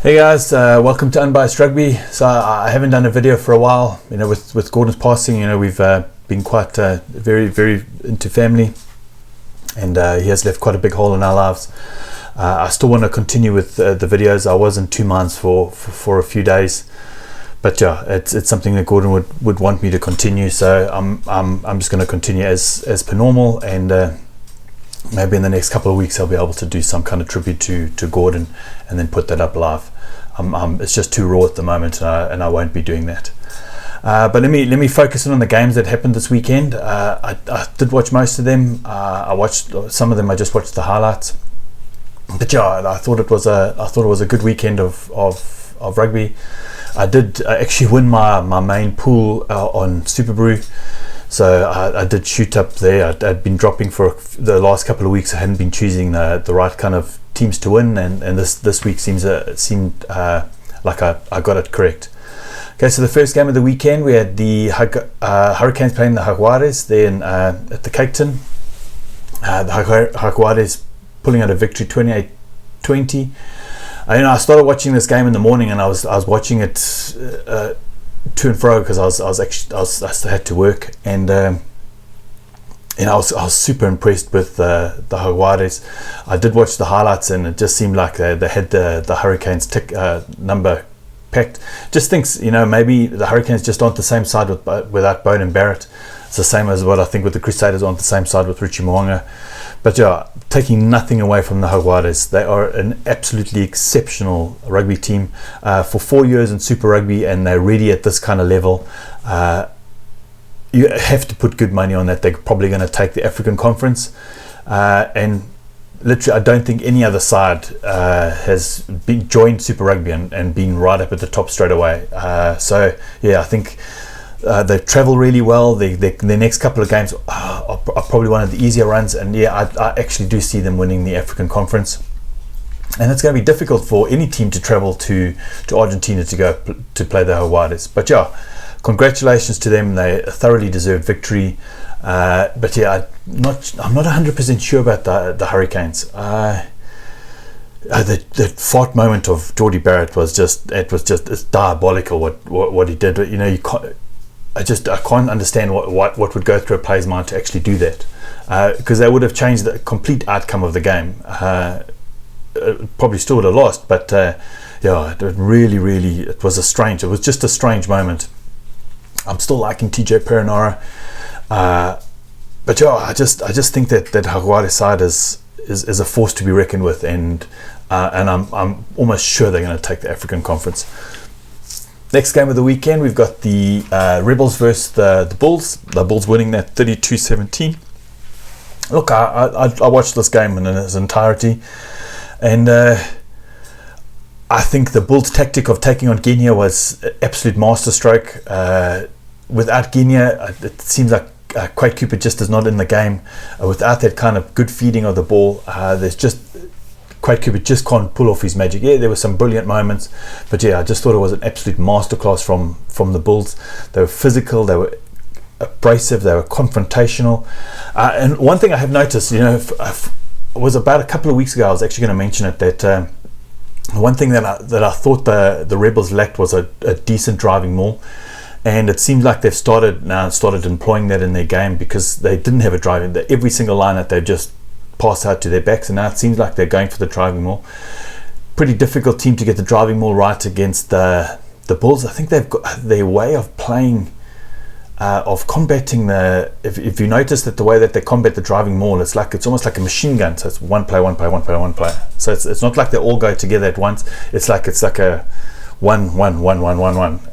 Hey guys, welcome to Unbiased Rugby. So I haven't done a video for a while. With Gordon's passing, we've been quite very into family, and he has left quite a big hole in our lives. I still want to continue with the videos. I was in 2 months for a few days, but yeah, it's something that Gordon would want me to continue. So I'm just going to continue as per normal, and maybe in the next couple of weeks I'll be able to do some kind of tribute to Gordon and then put that up live. It's just too raw at the moment, and I won't be doing that. But let me focus in on the games that happened this weekend. I did watch most of them. I watched some of them. I just watched the highlights. But yeah, I thought it was a good weekend of rugby. I did actually win my main pool on Super Rugby. So I did shoot up there. I'd been dropping for the last couple of weeks. I hadn't been choosing the right kind of teams to win, and this week seemed like I got it correct. Okay, so the first game of the weekend, we had the Hurricanes playing the Jaguares there at the Cape Town. The Jaguares pulling out a victory 28-20. I started watching this game in the morning, and I was watching it to and fro because I still had to work, and I was super impressed with the Jaguares. I did watch the highlights, and it just seemed like they had the Hurricanes number packed. Just thinks maybe the Hurricanes just aren't the same side without Bowden Barrett. It's the same as what I think with the Crusaders aren't the same side with Richie Mo'unga. But yeah, taking nothing away from the Jaguares, they are an absolutely exceptional rugby team for 4 years in Super Rugby, and they're ready at this kind of level. You have to put good money on that. They're probably going to take the African Conference, and literally, I don't think any other side has joined Super Rugby and been right up at the top straight away. So yeah, I think they travel really well. The next couple of games are probably one of the easier runs, and yeah, I actually do see them winning the African Conference. And it's going to be difficult for any team to travel to Argentina to go to play the Jaguares. But yeah, congratulations to them. They thoroughly deserved victory. But yeah, I'm not 100% sure about the Hurricanes. The fart moment of Geordie Barrett was just it's diabolical what he did. I can't understand what would go through a player's mind to actually do that, because they would have changed the complete outcome of the game. Probably still would have lost, but yeah, it was just a strange moment. I'm still liking TJ Perenara, but yeah, I just think that Jaguares side is a force to be reckoned with, and I'm almost sure they're going to take the African Conference. Next game of the weekend, we've got the Rebels versus the Bulls. The Bulls winning that 32-17. Look, I watched this game in its entirety, and I think the Bulls' tactic of taking on Guinea was absolute masterstroke. Without Guinea, it seems like Quade Cooper just is not in the game. Without that kind of good feeding of the ball, Quade Cooper just can't pull off his magic. Yeah, there were some brilliant moments, but yeah, I just thought it was an absolute masterclass from the Bulls. They were physical, they were abrasive, they were confrontational. And one thing I have noticed, it was about a couple of weeks ago, I was actually going to mention it, that one thing that I thought the Rebels lacked was a decent driving maul. And it seems like they've started employing that in their game, because they didn't have a driving. Every single line that they've just passed out to their backs, and now it seems like they're going for the driving maul. Pretty difficult team to get the driving maul right against the Bulls. I think they've got their way of playing, of combating if you notice that the way that they combat the driving maul, it's almost like a machine gun. So it's one play. So it's not like they all go together at once. It's like a 1,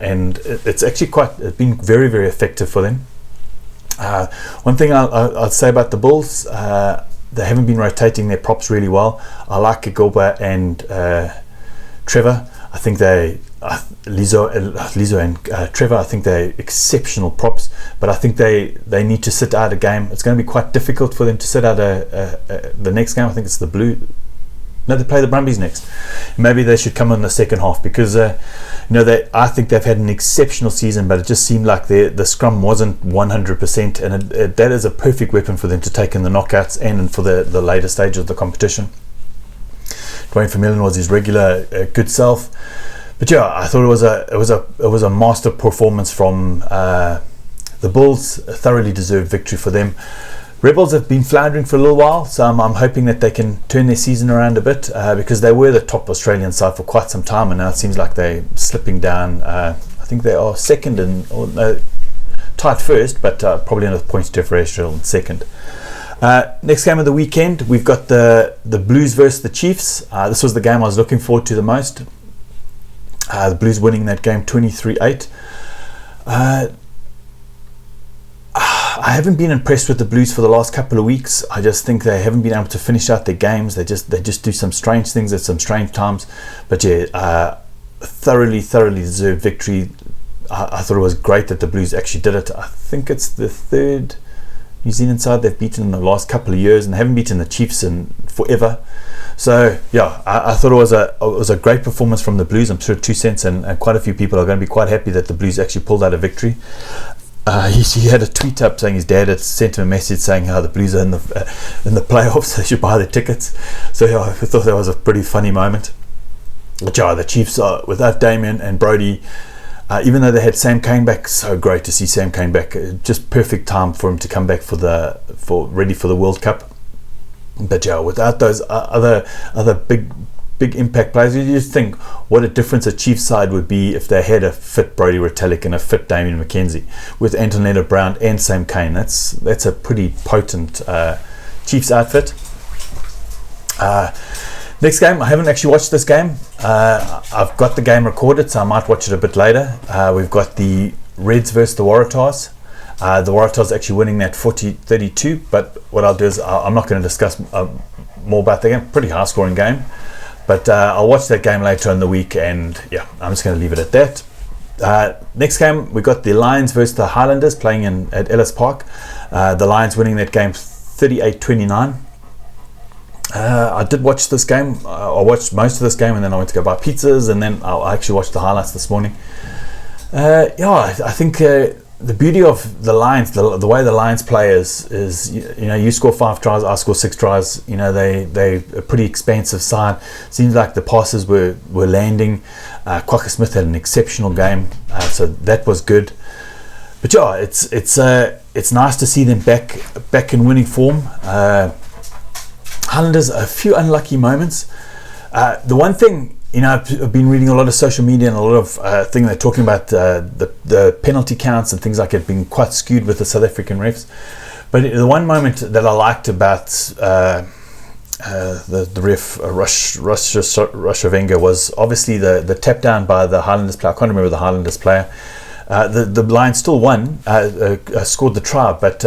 and it's actually been very, very effective for them. One thing I'll say about the Bulls, they haven't been rotating their props really well. I like Igorba and Trevor. I think Lizo and Trevor, I think they're exceptional props, but I think they need to sit out a game. It's going to be quite difficult for them to sit out the next game. I think it's the Blue. No, they play the Brumbies next. Maybe they should come in the second half, because I think they've had an exceptional season, but it just seemed like the scrum wasn't 100%, and that is a perfect weapon for them to take in the knockouts and for the later stage of the competition. Dwayne Vermeulen was his regular good self. But yeah, I thought it was a master performance from the Bulls. A thoroughly deserved victory for them. Rebels have been floundering for a little while, so I'm hoping that they can turn their season around a bit, because they were the top Australian side for quite some time, and now it seems like they're slipping down. I think they are second tied first, but probably on a points differential in second. Next game of the weekend, we've got the Blues versus the Chiefs. This was the game I was looking forward to the most. The Blues winning that game 23-8. I haven't been impressed with the Blues for the last couple of weeks. I just think they haven't been able to finish out their games. They just do some strange things at some strange times. But yeah, thoroughly deserved victory. I thought it was great that the Blues actually did it. I think it's the third New Zealand side they've beaten in the last couple of years, and they haven't beaten the Chiefs in forever. So yeah, I thought it was a great performance from the Blues. I'm sure 2 cents and quite a few people are going to be quite happy that the Blues actually pulled out a victory. He had a tweet up saying his dad had sent him a message saying how the Blues are in the playoffs, they should buy the tickets. So yeah, I thought that was a pretty funny moment. But yeah, the Chiefs are without Damien and Brody. Even though they had Sam Cane back, so great to see Sam Cane back. Just perfect time for him to come back ready for the World Cup. But yeah, without those other big impact players, you just think what a difference a Chiefs side would be if they had a fit Brodie Retallick and a fit Damien McKenzie with Antonetta Brown and Sam Cane. That's a pretty potent Chiefs outfit. Next game, I haven't actually watched this game. I've got the game recorded, so I might watch it a bit later. We've got the Reds versus the Waratahs. The Waratahs actually winning that 40-32, but what I'll do is I'm not going to discuss more about the game. Pretty high scoring game, but I'll watch that game later in the week, and yeah, I'm just going to leave it at that. Next game, we got the Lions versus the Highlanders playing at Ellis Park. The Lions winning that game 38-29. I did watch this game. I watched most of this game, and then I went to go buy pizzas, and then I actually watched the highlights this morning. I think the beauty of the Lions, the way the Lions play is you score 5 tries, I score 6 tries. They a pretty expansive side. Seems like the passes were landing. Quacker Smith had an exceptional game, so that was good. But yeah, it's nice to see them back in winning form. Highlanders, a few unlucky moments. The one thing, I've been reading a lot of social media and a lot of things they're talking about the penalty counts and things like it being quite skewed with the South African refs. But the one moment that I liked about the ref, Rushavenga, was obviously the tap down by the Highlanders player. I can't remember the Highlanders player. The Lions still won, scored the try, but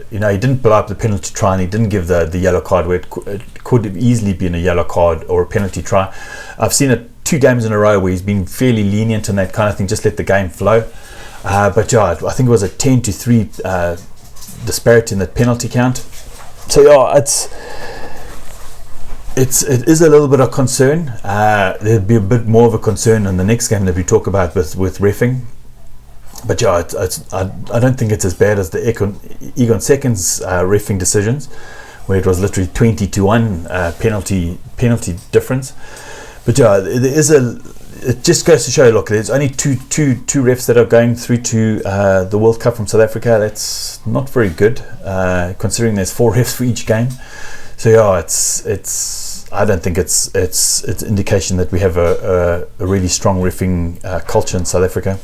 he didn't blow up the penalty try, and he didn't give the yellow card where it could have easily been a yellow card or a penalty try. I've seen it 2 games in a row where he's been fairly lenient in that kind of thing, just let the game flow. But yeah, I think it was a 10-3 disparity in the penalty count. So yeah, it is a little bit of concern. There'd be a bit more of a concern in the next game that we talk about with reffing. But yeah, I don't think it's as bad as the Egon Seconds reffing decisions, where it was literally 20-1 penalty difference. But yeah, it just goes to show. Look, there's only two refs that are going through to the World Cup from South Africa. That's not very good, considering there's 4 refs for each game. So yeah, it's. I don't think it's indication that we have a really strong reffing culture in South Africa.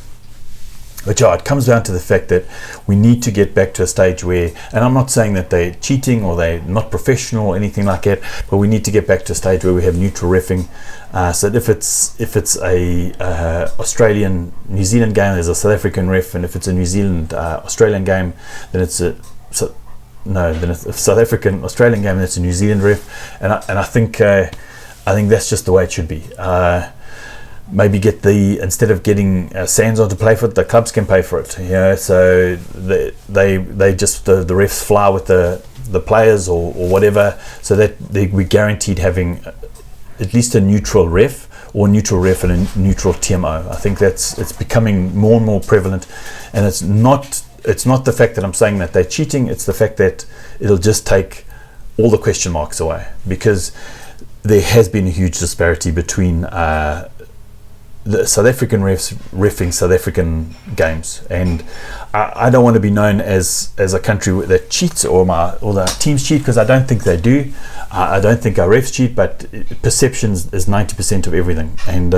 But yeah, it comes down to the fact that we need to get back to a stage where, and I'm not saying that they're cheating or they're not professional or anything like that, but we need to get back to a stage where we have neutral reffing, so that if it's a Australian New Zealand game, there's a South African ref, and if it's a New Zealand Australian game, then it's a South African Australian game, then it's a New Zealand ref, and I think that's just the way it should be. Maybe instead of getting Sands on to play for it, the clubs can pay for it. So they just the refs fly with the players or whatever, so that we're guaranteed having at least a neutral ref or neutral ref and a neutral TMO. I think it's becoming more and more prevalent, and it's not the fact that I'm saying that they're cheating. It's the fact that it'll just take all the question marks away, because there has been a huge disparity between the South African refs reffing South African games, and I don't want to be known as a country that cheats or the teams cheat, because I don't think they do. I don't think our refs cheat, but perceptions is 90% of everything, and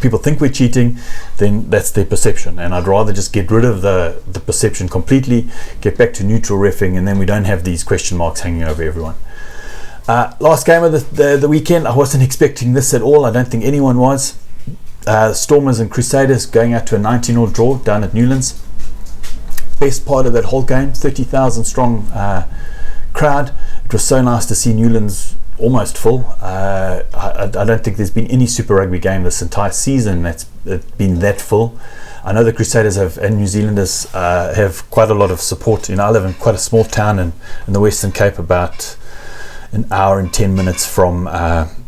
people think we're cheating, then that's their perception, and I'd rather just get rid of the perception completely, get back to neutral reffing, and then we don't have these question marks hanging over everyone. Last game of the weekend, I wasn't expecting this at all. I don't think anyone was. Stormers and Crusaders going out to a 19-all draw down at Newlands. Best part of that whole game, 30,000 strong crowd. It was so nice to see Newlands almost full. I don't think there's been any Super Rugby game this entire season that's been that full. I know the Crusaders and New Zealanders have quite a lot of support. I live in quite a small town in the Western Cape, about an hour and 10 minutes from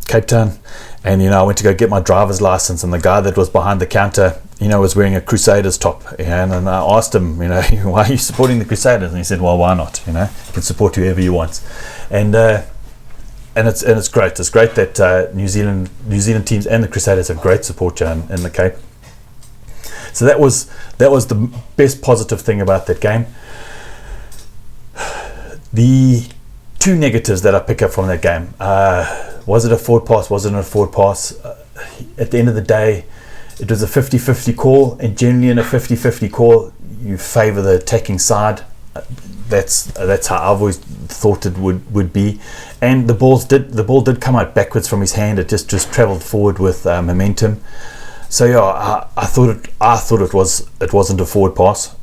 Cape Town. And I went to go get my driver's license, and the guy that was behind the counter, was wearing a Crusaders top. And I asked him, why are you supporting the Crusaders? And he said, well, why not? You can support whoever you want. And it's great. It's great that New Zealand teams and the Crusaders have great support in the Cape. So that was the best positive thing about that game. The two negatives that I pick up from that game. Was it a forward pass? Wasn't it a forward pass? At the end of the day, it was a 50-50 call, and generally in a 50-50 call, you favour the attacking side. That's how I've always thought it would be. And the ball did come out backwards from his hand. It just travelled forward with momentum. So yeah, I thought it wasn't a forward pass.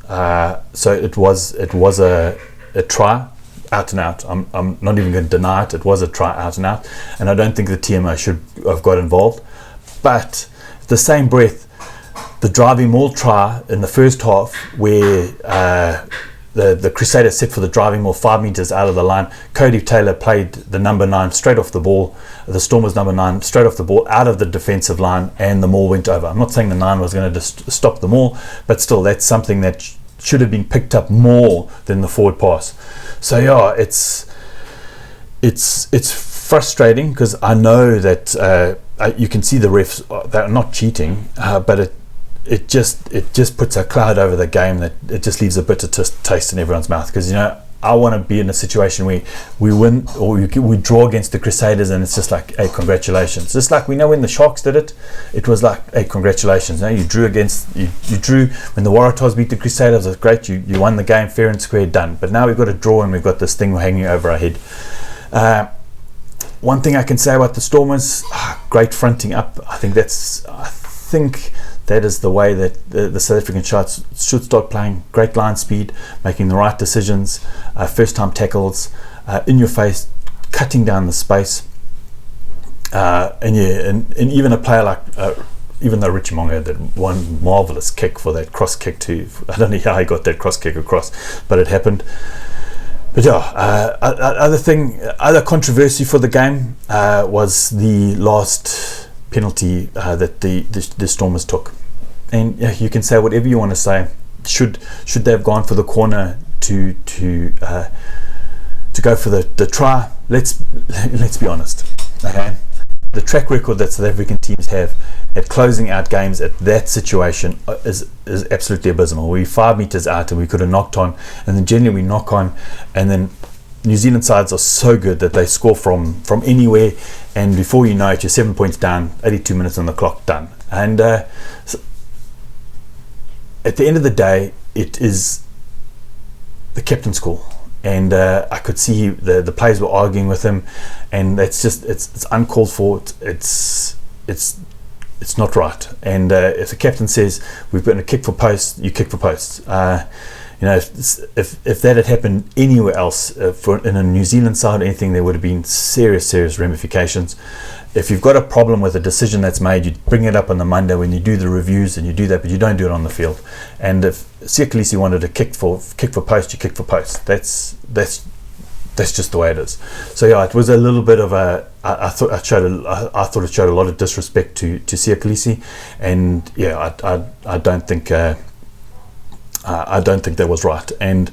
So it was a try. Out and out. I'm not even going to deny it. It was a try out and out, and I don't think the TMO should have got involved. But at the same breath, the driving maul try in the first half, where the Crusaders set for the driving maul 5 meters out of the line, Cody Taylor played the number 9 straight off the ball, the Stormers number 9 straight off the ball out of the defensive line, and the maul went over. I'm not saying the 9 was going to stop the maul, but still, that's something that should have been picked up more than the forward pass. So yeah, it's frustrating, because I know that you can see the refs, they're not cheating, but it just puts a cloud over the game that it just leaves a bitter taste in everyone's mouth. Because I want to be in a situation where we win or we draw against the Crusaders, and it's just like, hey, congratulations. Just like we know when the Sharks did it, it was like, hey, congratulations. You drew when the Waratahs beat the Crusaders. It was great. You won the game fair and square, done. But now we've got a draw, and we've got this thing hanging over our head. One thing I can say about the Stormers, great fronting up. I think that is the way that the South African shots should start playing. Great line speed, making the right decisions, first time tackles, in your face, cutting down the space, and even a player like even though Richie Mo'unga had one marvelous kick for that cross kick too. I don't know how he got that cross kick across, but it happened. But yeah, other controversy for the game was the last penalty that the Stormers took. And you can say whatever you want to say. Should they have gone for the corner to go for the try? Let's be honest. Okay, the track record that South African teams have at closing out games at that situation is absolutely abysmal. We're 5 meters out and we could have knocked on, and then generally we knock on, and then New Zealand sides are so good that they score from anywhere, and before you know it, you're 7 points down, 82 minutes on the clock, done. And so at the end of the day, it is the captain's call, and I could see the players were arguing with him, and it's uncalled for. It's not right. And if the captain says we've got a kick for post, you kick for post. If that had happened anywhere else, in a New Zealand side or anything, there would have been serious ramifications. If you've got a problem with a decision that's made, you bring it up on the Monday when you do the reviews, and you do that, but you don't do it on the field. And if Siya Kolisi wanted to kick for post, you kick for post. That's just the way it is. So yeah, it was a little bit of I thought it showed a lot of disrespect to Siya Kolisi, and yeah, I don't think that was right. And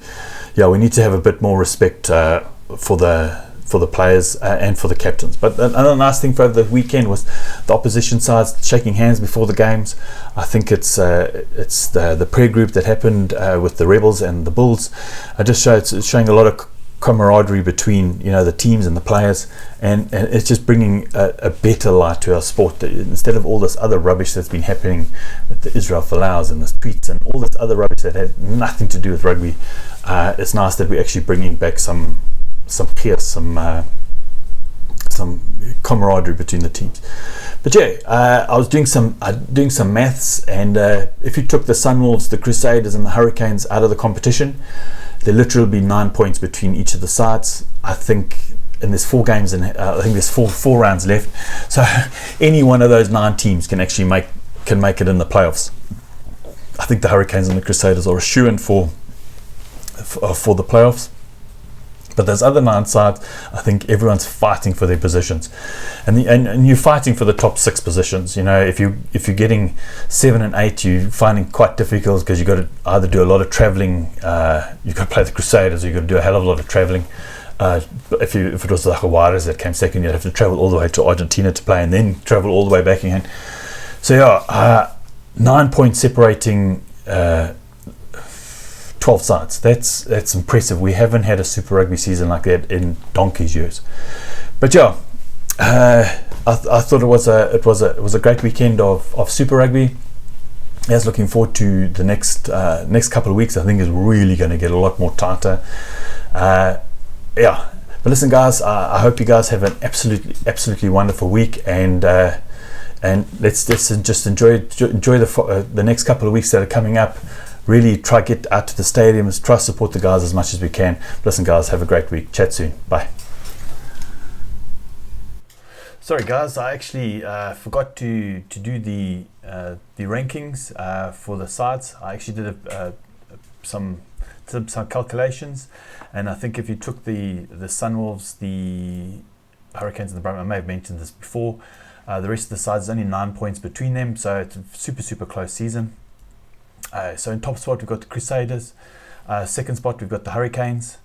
yeah, we need to have a bit more respect for the for the players and for the captains. But another nice thing for over the weekend was the opposition sides shaking hands before the games. I think it's the prayer group that happened with the Rebels and the Bulls. It's showing a lot of camaraderie between the teams and the players, and it's just bringing a better light to our sport. Instead of all this other rubbish that's been happening with the Israel Folau's and the streets and all this other rubbish that had nothing to do with rugby, it's nice that we're actually bringing back some peace, some camaraderie between the teams. But yeah, I was doing some maths, and if you took the Sunwolves, the Crusaders and the Hurricanes out of the competition, there literally be 9 points between each of the sides. I think, and there's 4 games, and I think there's four rounds left. So any one of those 9 teams can actually make it in the playoffs. I think the Hurricanes and the Crusaders are a shoo-in for the playoffs. But those other 9 sides, I think everyone's fighting for their positions, and you're fighting for the top 6 positions. If you're getting 7 and 8, you're finding quite difficult because you've got to either do a lot of travelling. You've got to play the Crusaders, or you've got to do a hell of a lot of travelling. If it was the Jaguares that came second, you'd have to travel all the way to Argentina to play, and then travel all the way back again. So yeah, 9 points separating 12 sides. That's impressive. We haven't had a Super Rugby season like that in donkey's years. But yeah, I thought it was a great weekend of Super Rugby. I was looking forward to the next couple of weeks. I think is really going to get a lot more tighter. Yeah. But listen, guys, I hope you guys have an absolutely wonderful week, and let's just enjoy the next couple of weeks that are coming up. Really try to get out to the stadiums, try to support the guys as much as we can. Listen, guys, have a great week. Chat soon. Bye. Sorry, guys, I actually forgot to do the rankings for the sides. I actually did some calculations, and I think if you took the Sunwolves, the Hurricanes, and the Brumbies, I may have mentioned this before, the rest of the sides is only 9 points between them, so it's a super close season. So in top spot we've got the Crusaders, second spot we've got the Hurricanes,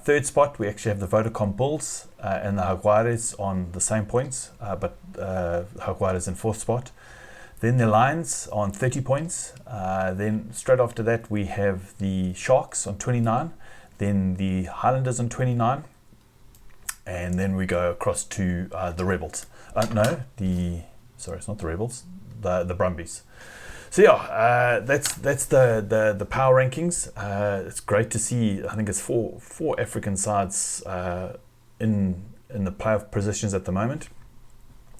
third spot we actually have the Vodacom Bulls and the Jaguares on the same points, but Jaguares in fourth spot. Then the Lions on 30 points, then straight after that we have the Sharks on 29, then the Highlanders on 29, and then we go across to the Rebels. It's not the Rebels, the Brumbies. So yeah, that's the power rankings. It's great to see. I think it's four African sides in the playoff positions at the moment.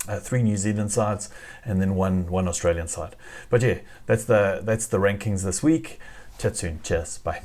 3 New Zealand sides, and then one Australian side. But yeah, that's the rankings this week. Chat soon. Cheers. Bye.